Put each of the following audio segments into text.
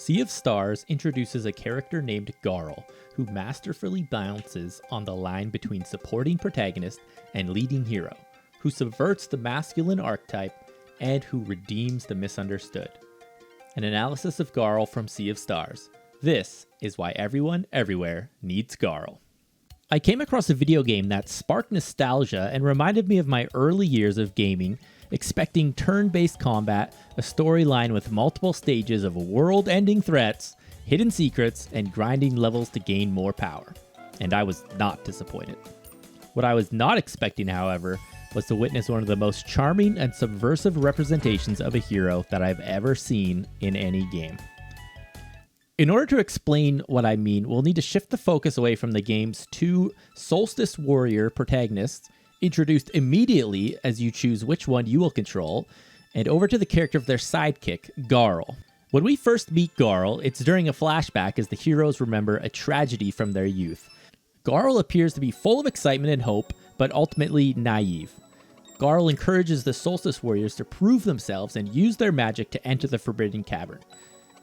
Sea of Stars introduces a character named Garl, who masterfully balances on the line between supporting protagonist and leading hero, who subverts the masculine archetype and who redeems the misunderstood. An analysis of Garl from Sea of Stars. This is why everyone, everywhere, needs Garl. I came across a video game that sparked nostalgia and reminded me of my early years of gaming, expecting turn-based combat, a storyline with multiple stages of world-ending threats, hidden secrets, and grinding levels to gain more power. And I was not disappointed. What I was not expecting, however, was to witness one of the most charming and subversive representations of a hero that I've ever seen in any game. In order to explain what I mean, we'll need to shift the focus away from the game's two Solstice Warrior protagonists, introduced immediately as you choose which one you will control, and over to the character of their sidekick, Garl. When we first meet Garl, it's during a flashback as the heroes remember a tragedy from their youth. Garl appears to be full of excitement and hope, but ultimately naive. Garl encourages the Solstice Warriors to prove themselves and use their magic to enter the Forbidden Cavern.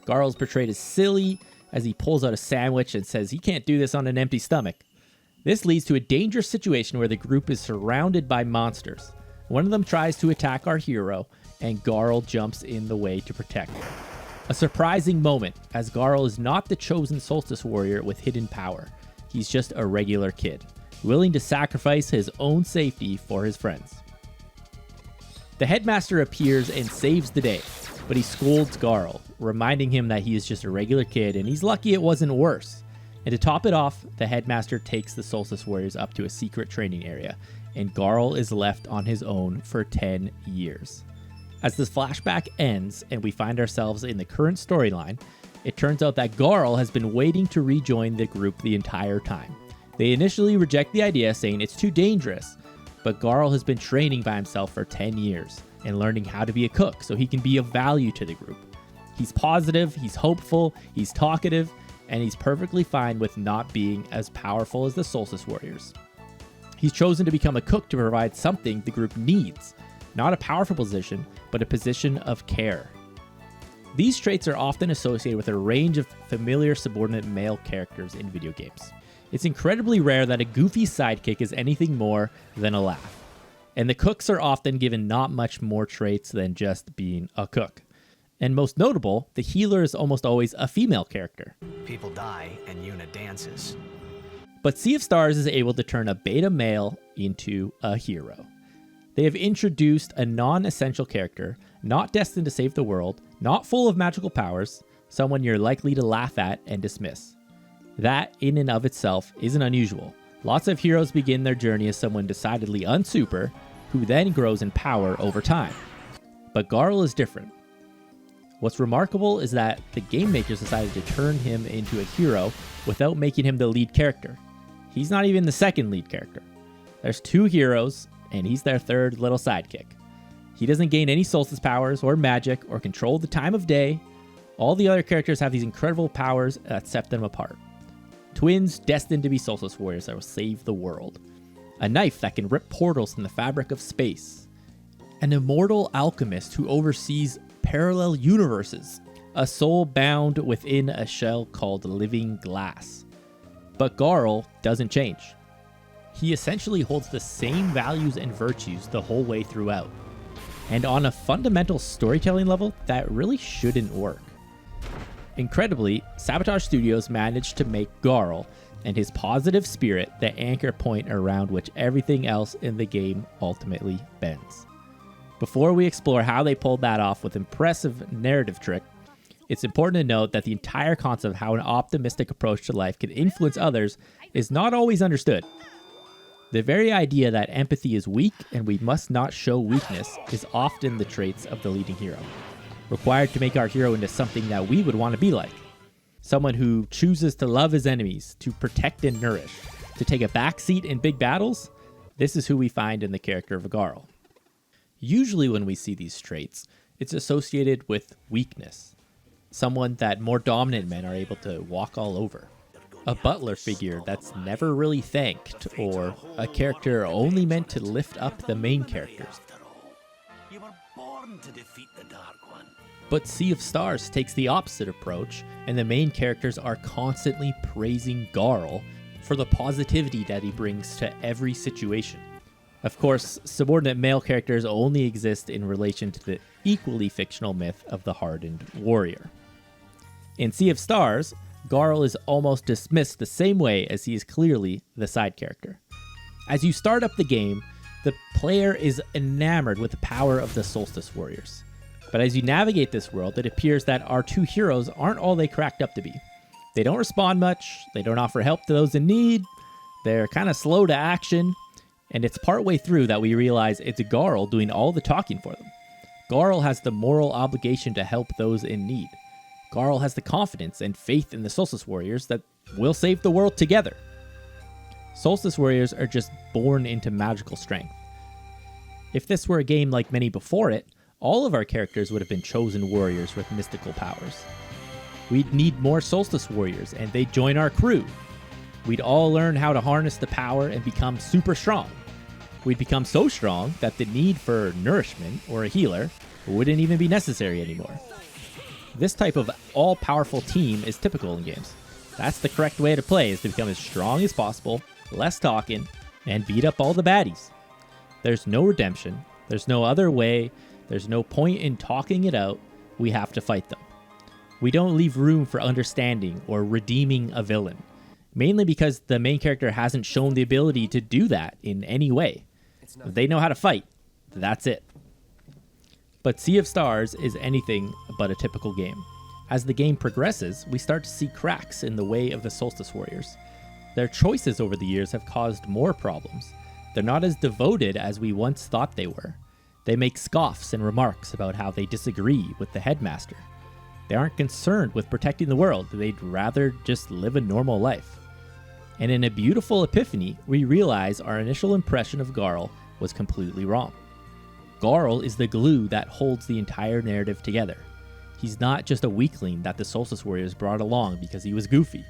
Garl is portrayed as silly as he pulls out a sandwich and says he can't do this on an empty stomach. This leads to a dangerous situation where the group is surrounded by monsters. One of them tries to attack our hero, and Garl jumps in the way to protect him. A surprising moment, as Garl is not the chosen Solstice Warrior with hidden power. He's just a regular kid, willing to sacrifice his own safety for his friends. The headmaster appears and saves the day, but he scolds Garl, reminding him that he is just a regular kid and he's lucky it wasn't worse. And to top it off, the headmaster takes the Solstice Warriors up to a secret training area, and Garl is left on his own for 10 years. As this flashback ends and we find ourselves in the current storyline, it turns out that Garl has been waiting to rejoin the group the entire time. They initially reject the idea, saying it's too dangerous, but Garl has been training by himself for 10 years and learning how to be a cook so he can be of value to the group. He's positive, he's hopeful, he's talkative, and he's perfectly fine with not being as powerful as the Solstice Warriors. He's chosen to become a cook to provide something the group needs, not a powerful position, but a position of care. These traits are often associated with a range of familiar subordinate male characters in video games. It's incredibly rare that a Goofy Sidekick is anything more than a laugh, and the cooks are often given not much more traits than just being a cook. And most notable, the healer is almost always a female character. People die and Yuna dances. But Sea of Stars is able to turn a beta male into a hero. They have introduced a non-essential character, not destined to save the world, not full of magical powers, someone you're likely to laugh at and dismiss. That, in and of itself, isn't unusual. Lots of heroes begin their journey as someone decidedly unsuper, who then grows in power over time. But Garl is different. What's remarkable is that the game makers decided to turn him into a hero without making him the lead character. He's not even the second lead character. There's two heroes, and he's their third little sidekick. He doesn't gain any solstice powers or magic or control the time of day. All the other characters have these incredible powers that set them apart. Twins destined to be Solstice Warriors that will save the world. A knife that can rip portals in the fabric of space. An immortal alchemist who oversees parallel universes. A soul bound within a shell called living glass. But Garl doesn't change. He essentially holds the same values and virtues the whole way throughout. And on a fundamental storytelling level, that really shouldn't work. Incredibly, Sabotage Studios managed to make Garl and his positive spirit the anchor point around which everything else in the game ultimately bends. Before we explore how they pulled that off with impressive narrative trick, it's important to note that the entire concept of how an optimistic approach to life can influence others is not always understood. The very idea that empathy is weak and we must not show weakness is often the traits of the leading hero, required to make our hero into something that we would want to be like. Someone who chooses to love his enemies, to protect and nourish, to take a backseat in big battles. This is who we find in the character of Garl. Usually when we see these traits, it's associated with weakness. Someone that more dominant men are able to walk all over. A butler figure that's never really thanked, or a character only meant to lift up the main characters. You were born to defeat the Dark One. But Sea of Stars takes the opposite approach, and the main characters are constantly praising Garl for the positivity that he brings to every situation. Of course, subordinate male characters only exist in relation to the equally fictional myth of the hardened warrior. In Sea of Stars, Garl is almost dismissed the same way as he is clearly the side character. As you start up the game, the player is enamored with the power of the Solstice Warriors. But as you navigate this world, it appears that our two heroes aren't all they cracked up to be. They don't respond much, they don't offer help to those in need, they're kind of slow to action, and it's partway through that we realize it's Garl doing all the talking for them. Garl has the moral obligation to help those in need. Garl has the confidence and faith in the Solstice Warriors that we'll save the world together. Solstice Warriors are just born into magical strength. If this were a game like many before it, all of our characters would have been chosen warriors with mystical powers. We'd need more Solstice Warriors, and they'd join our crew. We'd all learn how to harness the power and become super strong. We'd become so strong that the need for nourishment or a healer wouldn't even be necessary anymore. This type of all-powerful team is typical in games. That's the correct way to play, is to become as strong as possible, less talking, and beat up all the baddies. There's no redemption, there's no other way, there's no point in talking it out, we have to fight them. We don't leave room for understanding or redeeming a villain, mainly because the main character hasn't shown the ability to do that in any way. If they know how to fight, that's it. But Sea of Stars is anything but a typical game. As the game progresses, we start to see cracks in the way of the Solstice Warriors. Their choices over the years have caused more problems. They're not as devoted as we once thought they were. They make scoffs and remarks about how they disagree with the headmaster. They aren't concerned with protecting the world, they'd rather just live a normal life. And in a beautiful epiphany, we realize our initial impression of Garl was completely wrong. Garl is the glue that holds the entire narrative together. He's not just a weakling that the Solstice Warriors brought along because he was goofy.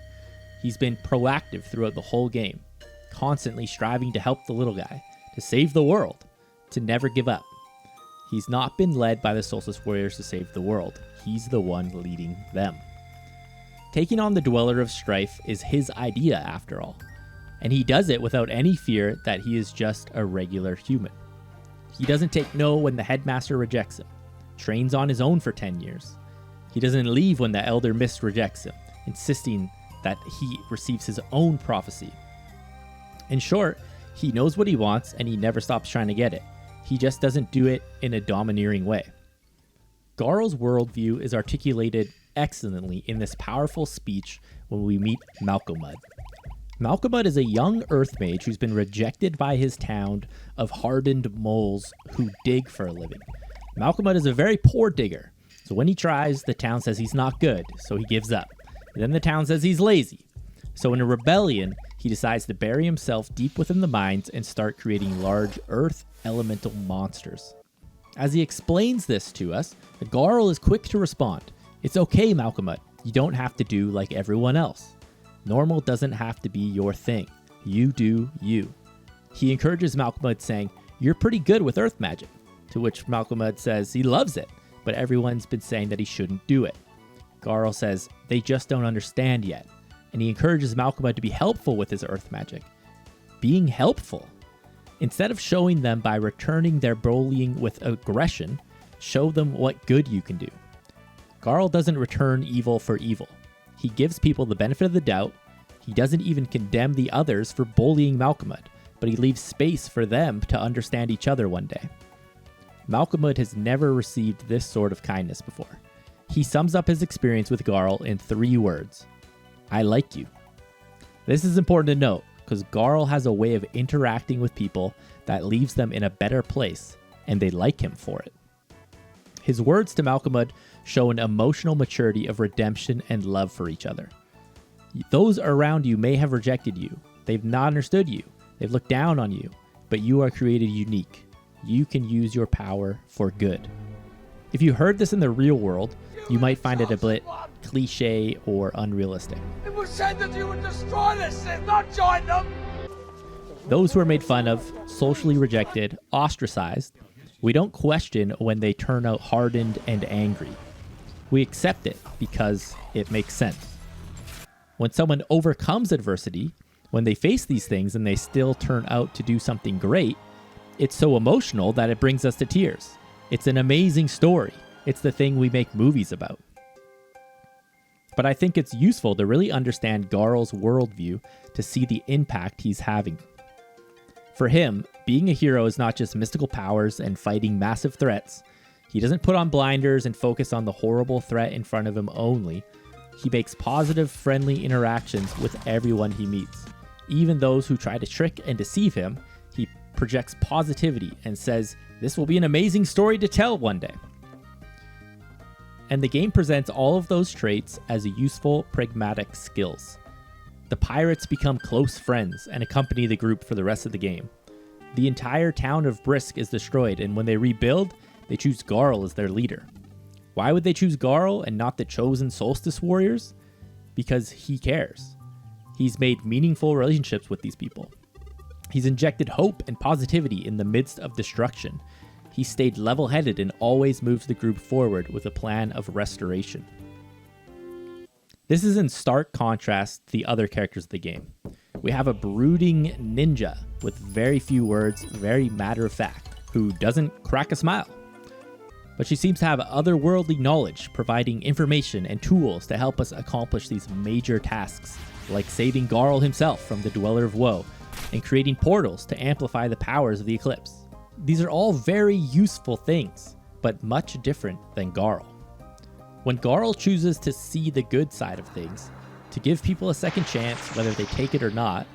He's been proactive throughout the whole game, constantly striving to help the little guy, to save the world, to never give up. He's not been led by the Solstice Warriors to save the world. He's the one leading them. Taking on the Dweller of Strife is his idea, after all, and he does it without any fear that he is just a regular human. He doesn't take no when the headmaster rejects him, trains on his own for 10 years. He doesn't leave when the Elder Mist rejects him, insisting that he receives his own prophecy. In short, he knows what he wants and he never stops trying to get it. He just doesn't do it in a domineering way. Garl's worldview is articulated excellently in this powerful speech when we meet Malkomud. Malkomud is a young earth mage who's been rejected by his town of hardened moles who dig for a living. Malkomud is a very poor digger, so when he tries, the town says he's not good, so he gives up. And then the town says he's lazy. So in a rebellion, he decides to bury himself deep within the mines and start creating large earth elemental monsters. As he explains this to us, Garl is quick to respond. It's okay, Malkomud. You don't have to do like everyone else. Normal doesn't have to be your thing. You do you. He encourages Malkomud, saying, "You're pretty good with earth magic." To which Malkomud says he loves it, but everyone's been saying that he shouldn't do it. Garl says they just don't understand yet, and he encourages Malkomud to be helpful with his earth magic. Being helpful. Instead of showing them by returning their bullying with aggression, show them what good you can do. Garl doesn't return evil for evil. He gives people the benefit of the doubt. He doesn't even condemn the others for bullying Malkomud, but he leaves space for them to understand each other one day. Malkomud has never received this sort of kindness before. He sums up his experience with Garl in 3 words. I like you. This is important to note, because Garl has a way of interacting with people that leaves them in a better place, and they like him for it. His words to Malkomud show an emotional maturity of redemption and love for each other. Those around you may have rejected you. They've not understood you. They've looked down on you, but you are created unique. You can use your power for good. If you heard this in the real world, you might find it a bit cliche or unrealistic. It was said that you would destroy this and not join them! Those who are made fun of, socially rejected, ostracized, We don't question when they turn out hardened and angry. We accept it because it makes sense. When someone overcomes adversity, when they face these things and they still turn out to do something great, it's so emotional that it brings us to tears. It's an amazing story. It's the thing we make movies about. But I think it's useful to really understand Garl's worldview to see the impact he's having. For him, being a hero is not just mystical powers and fighting massive threats. He doesn't put on blinders and focus on the horrible threat in front of him only. He makes positive, friendly interactions with everyone he meets. Even those who try to trick and deceive him, he projects positivity and says, "This will be an amazing story to tell one day." And the game presents all of those traits as useful, pragmatic skills. The pirates become close friends and accompany the group for the rest of the game. The entire town of Brisk is destroyed, and when they rebuild, they choose Garl as their leader. Why would they choose Garl and not the chosen Solstice Warriors? Because he cares. He's made meaningful relationships with these people. He's injected hope and positivity in the midst of destruction. He stayed level-headed and always moves the group forward with a plan of restoration. This is in stark contrast to the other characters of the game. We have a brooding ninja with very few words, very matter-of-fact, who doesn't crack a smile. But she seems to have otherworldly knowledge, providing information and tools to help us accomplish these major tasks, like saving Garl himself from the Dweller of Woe, and creating portals to amplify the powers of the Eclipse. These are all very useful things, but much different than Garl. When Garl chooses to see the good side of things, to give people a second chance whether they take it or not.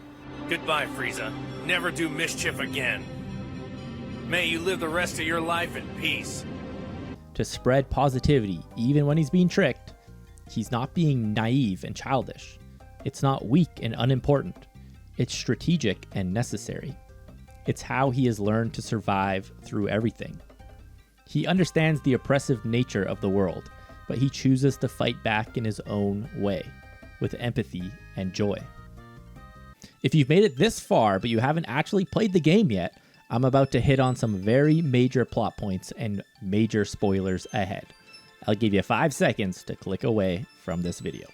Goodbye, Frieza. Never do mischief again. May you live the rest of your life in peace. To spread positivity even when he's being tricked, he's not being naive and childish. It's not weak and unimportant. It's strategic and necessary. It's how he has learned to survive through everything. He understands the oppressive nature of the world, but he chooses to fight back in his own way, with empathy and joy. If you've made it this far, but you haven't actually played the game yet, I'm about to hit on some very major plot points and major spoilers ahead. I'll give you 5 seconds to click away from this video.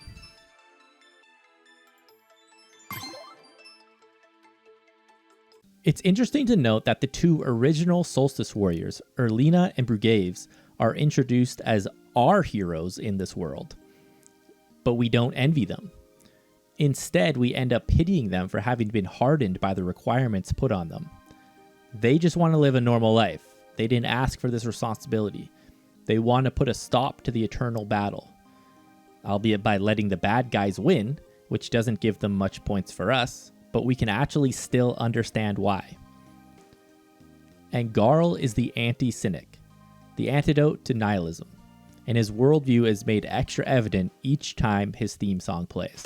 It's interesting to note that the two original Solstice Warriors, Erlina and Brugaves, are introduced as our heroes in this world, but we don't envy them. Instead, we end up pitying them for having been hardened by the requirements put on them. They just want to live a normal life. They didn't ask for this responsibility. They want to put a stop to the eternal battle, albeit by letting the bad guys win, which doesn't give them much points for us, but we can actually still understand why. And Garl is the anti-cynic, the antidote to nihilism, and his worldview is made extra evident each time his theme song plays.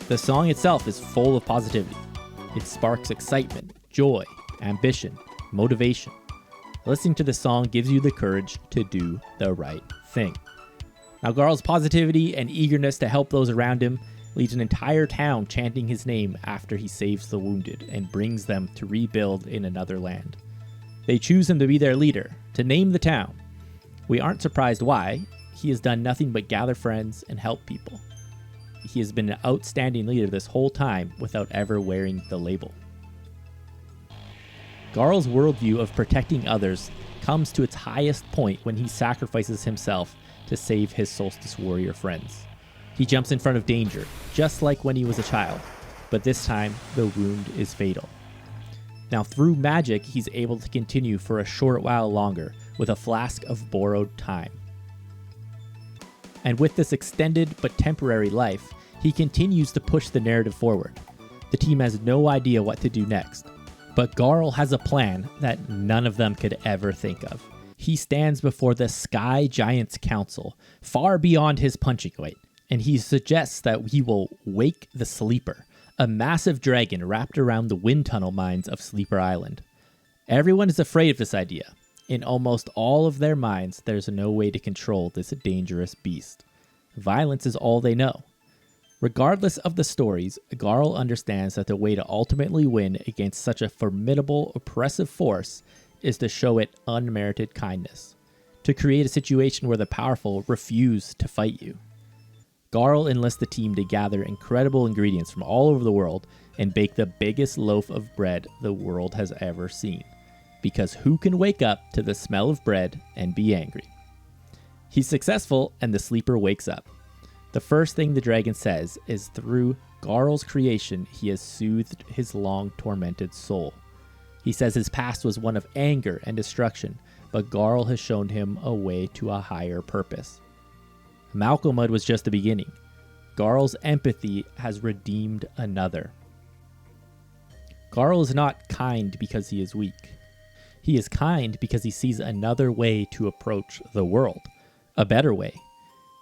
The song itself is full of positivity. It sparks excitement, joy, ambition, motivation. Listening to the song gives you the courage to do the right thing. Now, Garl's positivity and eagerness to help those around him leads an entire town chanting his name after he saves the wounded and brings them to rebuild in another land. They choose him to be their leader, to name the town. We aren't surprised why. He has done nothing but gather friends and help people. He has been an outstanding leader this whole time without ever wearing the label. Garl's worldview of protecting others comes to its highest point when he sacrifices himself to save his Solstice Warrior friends. He jumps in front of danger, just like when he was a child, but this time the wound is fatal. Now, through magic, he's able to continue for a short while longer with a flask of borrowed time. And with this extended but temporary life, he continues to push the narrative forward. The team has no idea what to do next, but Garl has a plan that none of them could ever think of. He stands before the Sky Giants Council, far beyond his punching weight, and he suggests that he will wake the Sleeper, a massive dragon wrapped around the wind tunnel mines of Sleeper Island. Everyone is afraid of this idea. In almost all of their minds, there's no way to control this dangerous beast. Violence is all they know. Regardless of the stories, Garl understands that the way to ultimately win against such a formidable, oppressive force is to show it unmerited kindness, to create a situation where the powerful refuse to fight you. Garl enlists the team to gather incredible ingredients from all over the world and bake the biggest loaf of bread the world has ever seen. Because who can wake up to the smell of bread and be angry? He's successful, and the sleeper wakes up. The first thing the dragon says is through Garl's creation, he has soothed his long tormented soul. He says his past was one of anger and destruction, but Garl has shown him a way to a higher purpose. Malcolmud was just the beginning. Garl's empathy has redeemed another. Garl is not kind because he is weak. He is kind because he sees another way to approach the world, a better way.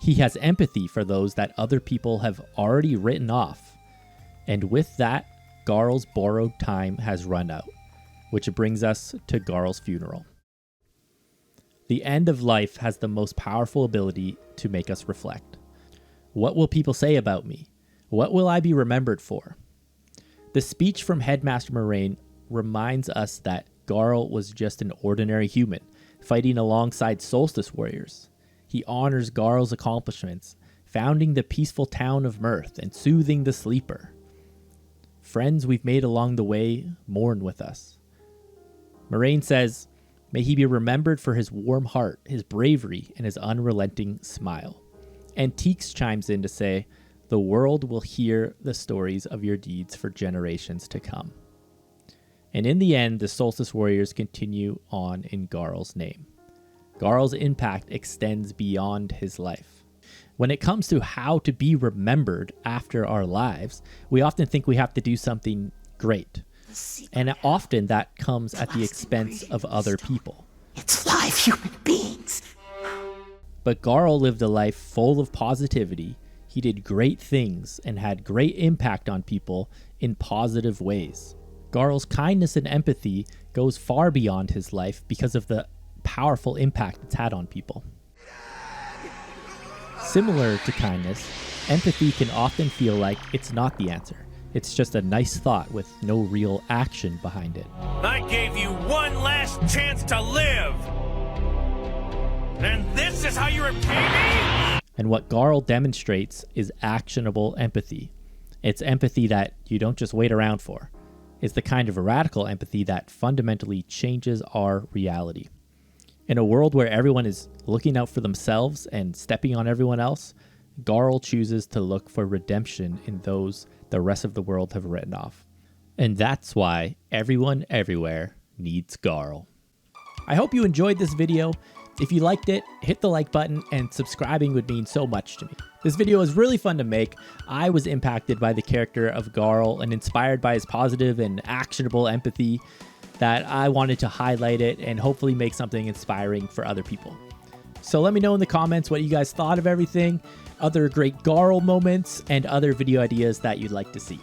He has empathy for those that other people have already written off. And with that, Garl's borrowed time has run out, which brings us to Garl's funeral. The end of life has the most powerful ability to make us reflect. What will people say about me? What will I be remembered for? The speech from Headmaster Moraine reminds us that Garl was just an ordinary human, fighting alongside Solstice Warriors. He honors Garl's accomplishments, founding the peaceful town of Mirth and soothing the sleeper. Friends we've made along the way mourn with us. Moraine says, may he be remembered for his warm heart, his bravery, and his unrelenting smile. And Teeks chimes in to say, the world will hear the stories of your deeds for generations to come. And in the end, the Solstice Warriors continue on in Garl's name. Garl's impact extends beyond his life. When it comes to how to be remembered after our lives, we often think we have to do something great. And often that comes at the expense of other people. It's live human beings. But Garl lived a life full of positivity. He did great things and had great impact on people in positive ways. Garl's kindness and empathy goes far beyond his life because of the powerful impact it's had on people. Similar to kindness, empathy can often feel like it's not the answer. It's just a nice thought with no real action behind it. I gave you one last chance to live! And this is how you repay me? And what Garl demonstrates is actionable empathy. It's empathy that you don't just wait around for. It's the kind of radical empathy that fundamentally changes our reality. In a world where everyone is looking out for themselves and stepping on everyone else, Garl chooses to look for redemption in those the rest of the world have written off. And that's why everyone everywhere needs Garl. I hope you enjoyed this video. If you liked it, hit the like button, and subscribing would mean so much to me. This video was really fun to make. I was impacted by the character of Garl and inspired by his positive and actionable empathy that I wanted to highlight it and hopefully make something inspiring for other people. So let me know in the comments what you guys thought of everything, other great Garl moments, and other video ideas that you'd like to see.